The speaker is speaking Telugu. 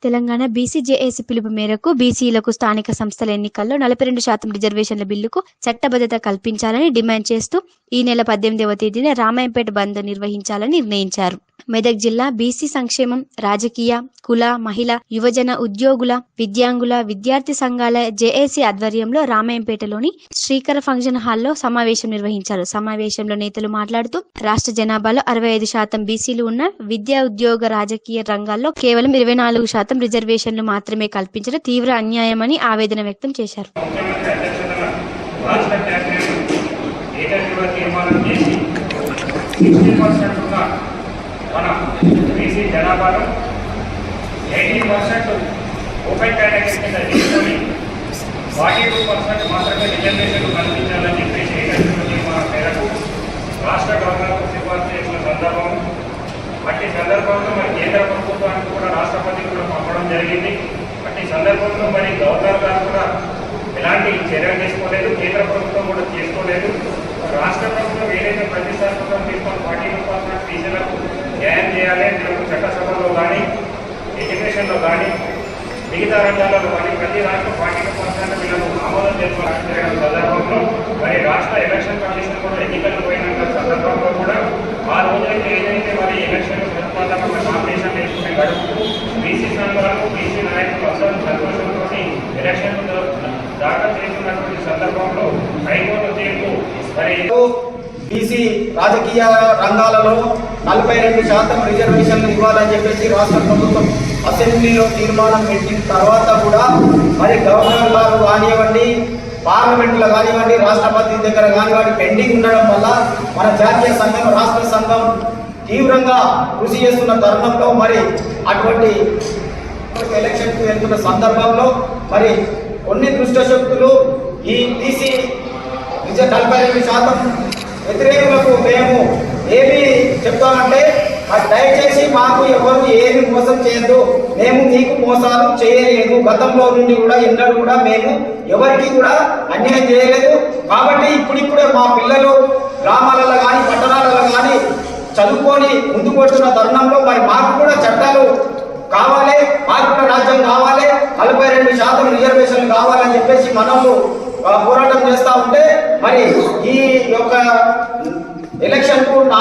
తెలంగాణ బీసీ జేఏసీ పిలుపు మేరకు బీసీలకు స్థానిక సంస్థల ఎన్నికల్లో 42% రిజర్వేషన్ల బిల్లుకు చట్టబద్ధత కల్పించాలని డిమాండ్ చేస్తూ ఈ నెల 18వ తేదీన రామాయంపేట బంద్ నిర్వహించాలని నిర్ణయించారు. మెదక్ జిల్లా బీసీ సంక్షేమం, రాజకీయ, కుల, మహిళ, యువజన, ఉద్యోగుల, విద్యాంగుల, విద్యార్థి సంఘాల జేఏసీ ఆధ్వర్యంలో రామాయంపేటలోని శ్రీకర ఫంక్షన్ హాల్లో సమావేశం నిర్వహించారు. సమావేశంలో నేతలు మాట్లాడుతూ రాష్ట్ర జనాభాలో 65% బీసీలు ఉన్న విద్యా, ఉద్యోగ, రాజకీయ రంగాల్లో కేవలం 24% రిజర్వేషన్లు మాత్రమే కల్పించడం తీవ్ర అన్యాయమని ఆవేదన వ్యక్తం చేశారు. మన బీసీ జనాభాలో 80% ఓపెన్ కేటగిరీ కింద తీసుకొని 42% మాత్రమే రిజర్వేషన్లు కల్పించాలని చెప్పేసి ఏకగ్రీవ తీర్మానం మేరకు రాష్ట్ర గవర్నర్కు సిఫార్సు చేసిన సందర్భం అట్టి సందర్భంలో మరి కేంద్ర ప్రభుత్వానికి కూడా రాష్ట్రపతికి కూడా పంపడం జరిగింది. అట్టి సందర్భంలో మరి గవర్నర్ గారు కూడా ఎలాంటి చర్యలు తీసుకోలేదు, కేంద్ర ప్రభుత్వం కూడా చేసుకోలేదు. రాష్ట్ర ప్రభుత్వం ఏదైతే ప్రతిష్టాత్మకం తీసుకొని 42% టీచర్లకు న్యాయం చేయాలి, చట్టసభలో కానీ ఎడ్యుకేషన్లో కానీ మిగతా రంగాలలో కానీ ప్రతి రాష్ట్రం 42% వీళ్ళకు ఆమోదం చేసుకోవడం సందర్భంలో మరి రాష్ట్ర ఎలక్షన్ కమిషన్ కూడా ఎన్నికలు పోయిన సందర్భంలో కూడా ఆ రోజైతే ఏదైతే మరి ఎలక్షన్ ప్రతిపాదకంగా నామినేషన్ వేసుకునే గడుపు బీసీ సంఘాలకు బీసీ నాయకులు అందరూ సంతోషంతో ఎలక్షన్ దాఖలు చేస్తున్నటువంటి సందర్భంలో హైకోర్టు తీర్పు మరి బీసీ రాజకీయ రంగాలలో 42% రిజర్వేషన్లు ఇవ్వాలని చెప్పేసి రాష్ట్ర ప్రభుత్వం అసెంబ్లీలో తీర్మానం పెట్టిన తర్వాత కూడా మరి గవర్నర్ గారు కానివ్వండి, పార్లమెంట్లో కానివ్వండి, రాష్ట్రపతి దగ్గర కానివ్వండి పెండింగ్ ఉండడం వల్ల మన జాతీయ సంఘం, రాష్ట్ర సంఘం తీవ్రంగా కృషి చేస్తున్న తరుణంలో మరి అటువంటి ఎలక్షన్కు వెళ్తున్న సందర్భంలో మరి కొన్ని దుష్ట శక్తులు ఈ బీసీ 42% వ్యతిరేకులకు మేము ఏమి చెప్తామంటే దయచేసి మాకు ఎవరు ఏమి మోసం చేయద్దు, మేము మీకు మోసాలు చేయలేదు, గతంలో నుండి కూడా ఎన్నడూ కూడా మేము ఎవరికి కూడా అన్యాయం చేయలేదు. కాబట్టి ఇప్పుడిప్పుడే మా పిల్లలు గ్రామాలలో కానీ పట్టణాలలో కానీ చదువుకొని ముందుకు వస్తున్న తరుణంలో మరి మాకు కూడా చట్టాలు కావాలి, మాకు కూడా రాజ్యం కావాలి, 42% రిజర్వేషన్లు కావాలని చెప్పేసి మనము పోరాటం చేస్తూ ఉంటే మరి ఈ యొక్క ఎలక్షన్ కు